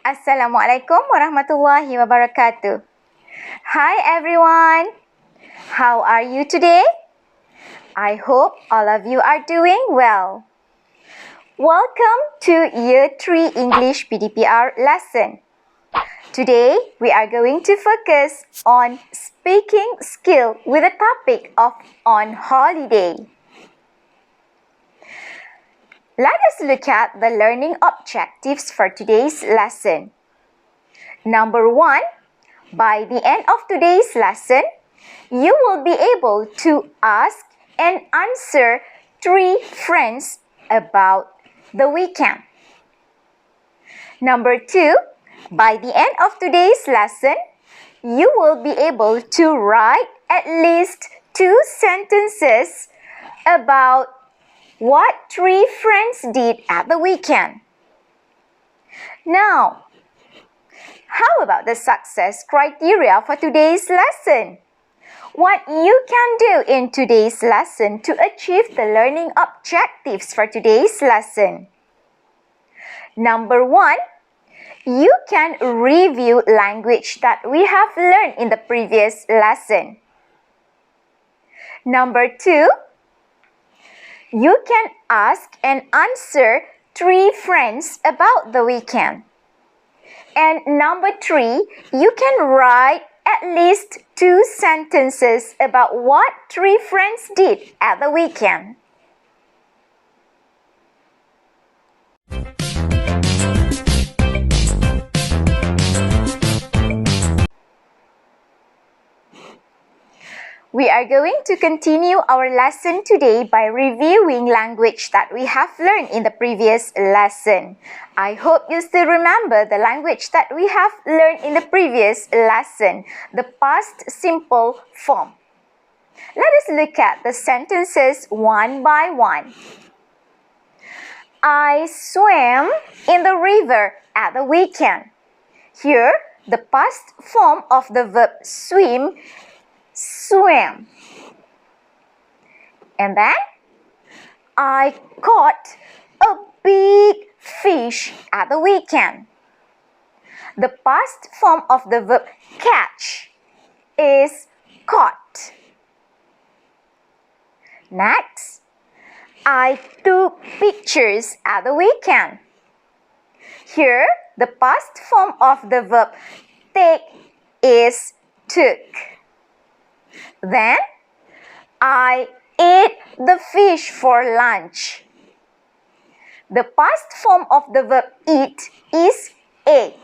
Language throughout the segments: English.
Assalamualaikum warahmatullahi wabarakatuh. Hi everyone. How are you today? I hope all of you are doing well. Welcome to Year 3 English PDPR lesson. Today we are going to focus on speaking skill with the topic of on holiday. Let us look at the learning objectives for today's lesson. Number 1, by the end of today's lesson, you will be able to ask and answer 3 friends about the weekend. Number 2, by the end of today's lesson, you will be able to write at least 2 sentences about what 3 friends did at the weekend. Now, how about the success criteria for today's lesson? What you can do in today's lesson to achieve the learning objectives for today's lesson? Number 1, you can review language that we have learned in the previous lesson. Number 2, you can ask and answer 3 friends about the weekend. And number 3, you can write at least 2 sentences about what 3 friends did at the weekend. We are going to continue our lesson today by reviewing language that we have learned in the previous lesson. I hope you still remember the language that we have learned in the previous lesson, the past simple form. Let us look at the sentences one by one. I swam in the river at the weekend. Here, the past form of the verb swim, swam. And then, I caught a big fish at the weekend. The past form of the verb catch is caught. Next, I took pictures at the weekend. Here, the past form of the verb take is took. Then, I ate the fish for lunch. The past form of the verb eat is ate.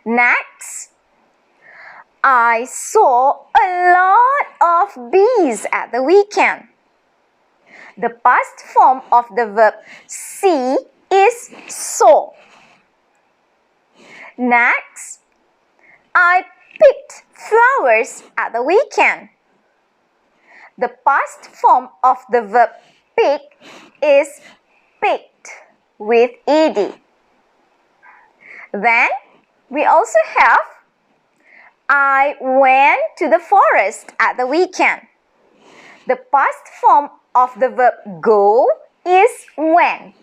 Next, I saw a lot of bees at the weekend. The past form of the verb see is saw. Next, I picked flowers at the weekend. The past form of the verb pick is picked with ed. Then we also have I went to the forest at the weekend. The past form of the verb go is went.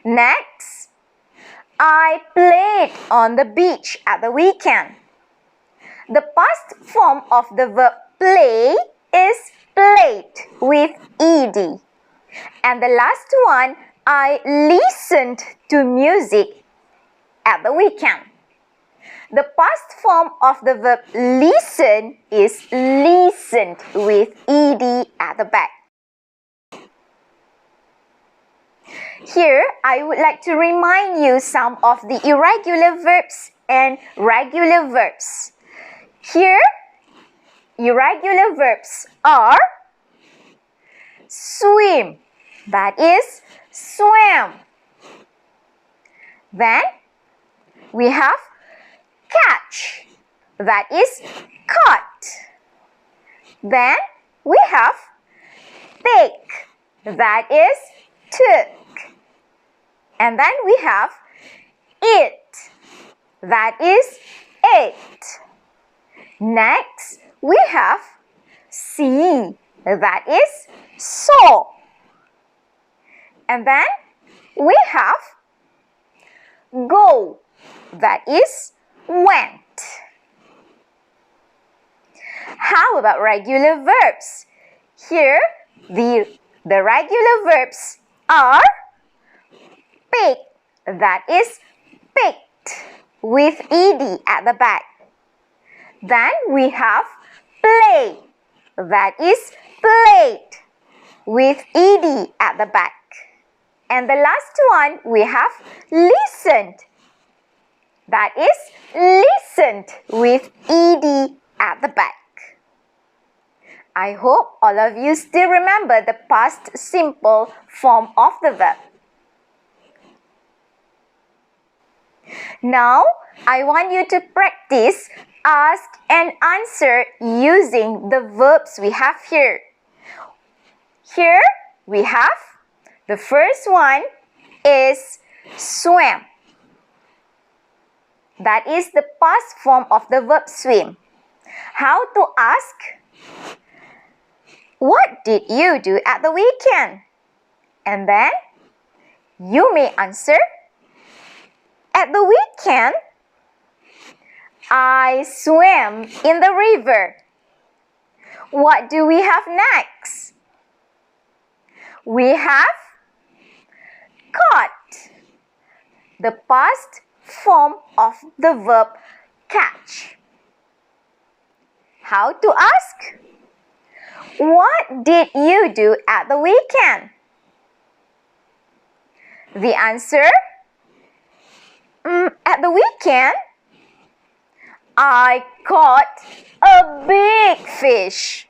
Next, I played on the beach at the weekend. The past form of the verb play is played with ed. And the last one, I listened to music at the weekend. The past form of the verb listen is listened with ed at the back. Here, I would like to remind you some of the irregular verbs and regular verbs. Here, irregular verbs are swim, that is swam. Then, we have catch, that is caught. Then, we have take, that is took. And then we have it, that is ate. Next, we have see, that is saw. And then we have go, that is went. How about regular verbs? Here, the regular verbs are pick, that is picked, with ed at the back. Then we have play, that is played, with ed at the back. And the last one we have listened, that is listened, with ed at the back. I hope all of you still remember the past simple form of the verb. Now, I want you to practice ask and answer using the verbs we have here. Here we have the first one is swam. That is the past form of the verb swim. How to ask? What did you do at the weekend? And then you may answer, at the weekend, I swam in the river. What do we have next? We have caught, the past form of the verb catch. How to ask? What did you do at the weekend? The answer? At the weekend, I caught a big fish.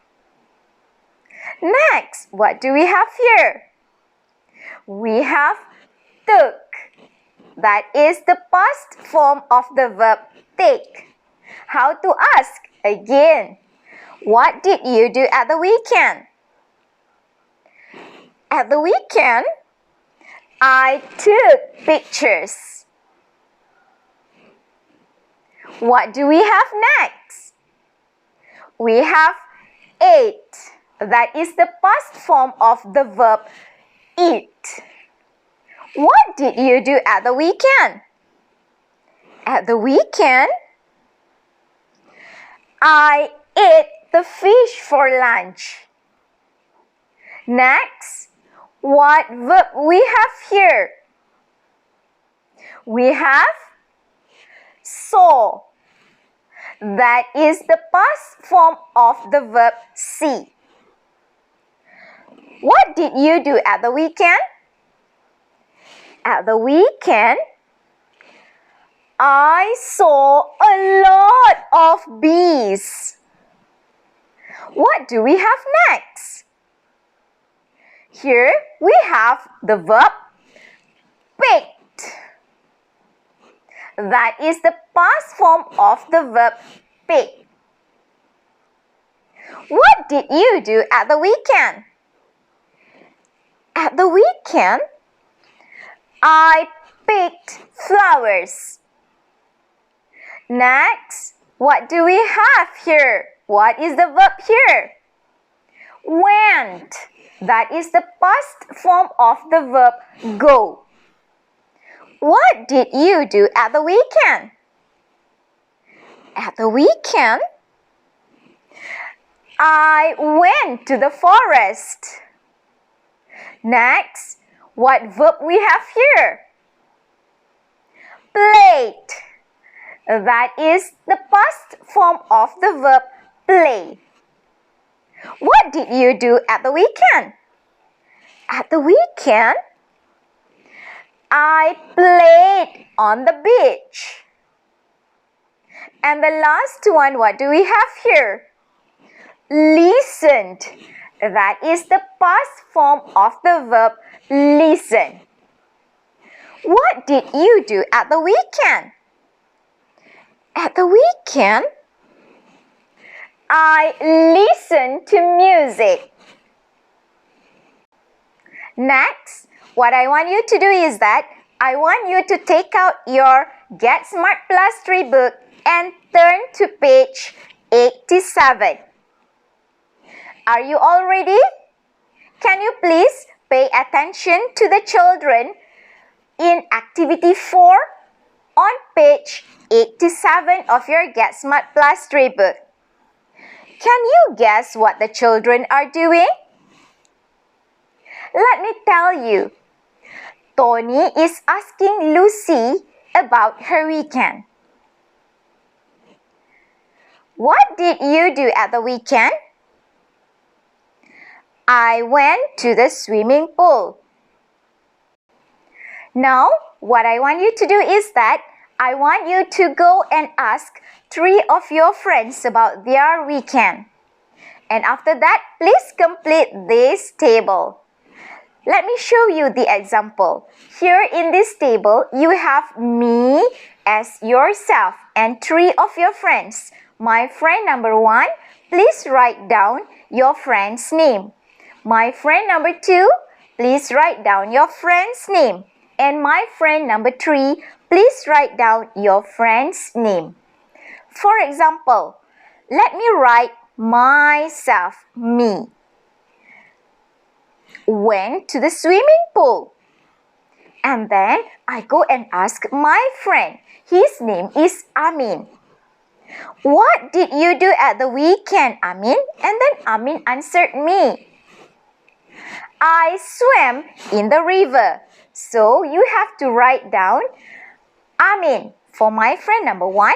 Next, what do we have here? We have took. That is the past form of the verb take. How to ask? Again, what did you do at the weekend? At the weekend, I took pictures. What do we have next? We have ate. That is the past form of the verb eat. What did you do at the weekend? At the weekend, I ate the fish for lunch. Next, what verb we have here? We have saw. That is the past form of the verb see. What did you do at the weekend? At the weekend, I saw a lot of bees. What do we have next? Here we have the verb picked. That is the past form of the verb pick. What did you do at the weekend? At the weekend, I picked flowers. Next, what do we have here? What is the verb here? Went. That is the past form of the verb go. What did you do at the weekend? At the weekend, I went to the forest. Next, what verb we have here? Played. That is the past form of the verb play. What did you do at the weekend? At the weekend, I played on the beach. And the last one, what do we have here? Listened. That is the past form of the verb listen. What did you do at the weekend? At the weekend, I listened to music. Next, what I want you to do is that I want you to take out your Get Smart Plus 3 book and turn to page 87. Are you all ready? Can you please pay attention to the children in activity 4 on page 87 of your Get Smart Plus book. Can you guess what the children are doing? Let me tell you. Tony is asking Lucy about her weekend. What did you do at the weekend? I went to the swimming pool. Now, what I want you to do is that I want you to go and ask 3 of your friends about their weekend. And after that, please complete this table. Let me show you the example. Here in this table, you have me as yourself and 3 of your friends. My friend number 1, please write down your friend's name. My friend number 2, please write down your friend's name. And my friend number 3, please write down your friend's name. For example, let me write myself, me. Went to the swimming pool. And then I go and ask my friend. His name is Amin. What did you do at the weekend, Amin? And then Amin answered me. I swam in the river. So you have to write down Amin for my friend number 1.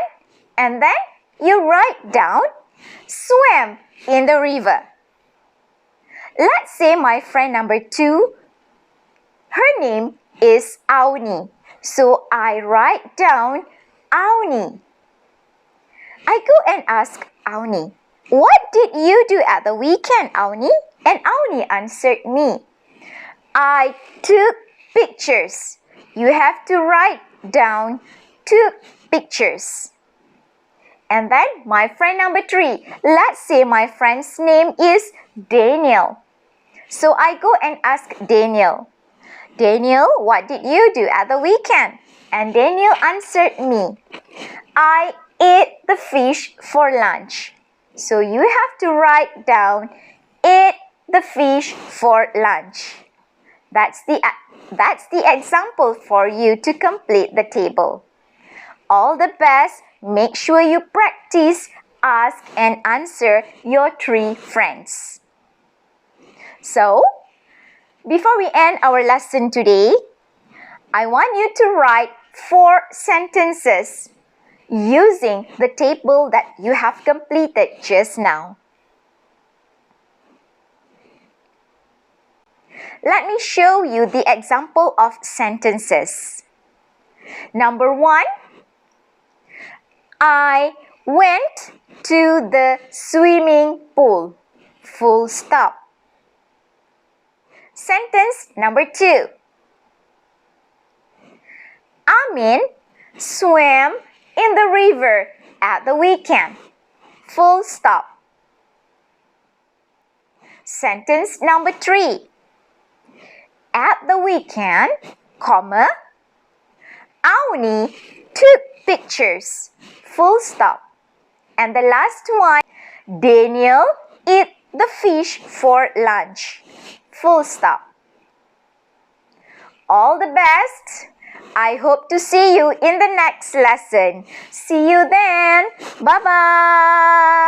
And then you write down swam in the river. Let's say my friend number 2, her name is Auni. So I write down Auni. I go and ask Auni, what did you do at the weekend, Auni? And Auni answered me, I took pictures. You have to write down took pictures. And then my friend number 3, let's say my friend's name is Daniel. So I go and ask Daniel, Daniel, what did you do at the weekend? And Daniel answered me, I ate the fish for lunch. So you have to write down ate the fish for lunch. That's the example for you to complete the table. All the best. Make sure you practice, ask and answer your 3 friends. So, before we end our lesson today, I want you to write 4 sentences using the table that you have completed just now. Let me show you the example of sentences. Number 1, I went to the swimming pool. Full stop. Sentence number 2. Amin swam in the river at the weekend. Full stop. Sentence number 3. At the weekend, comma, Auni took pictures. Full stop. And the last one, Daniel ate the fish for lunch. Full stop. All the best. I hope to see you in the next lesson. See you then. Bye-bye.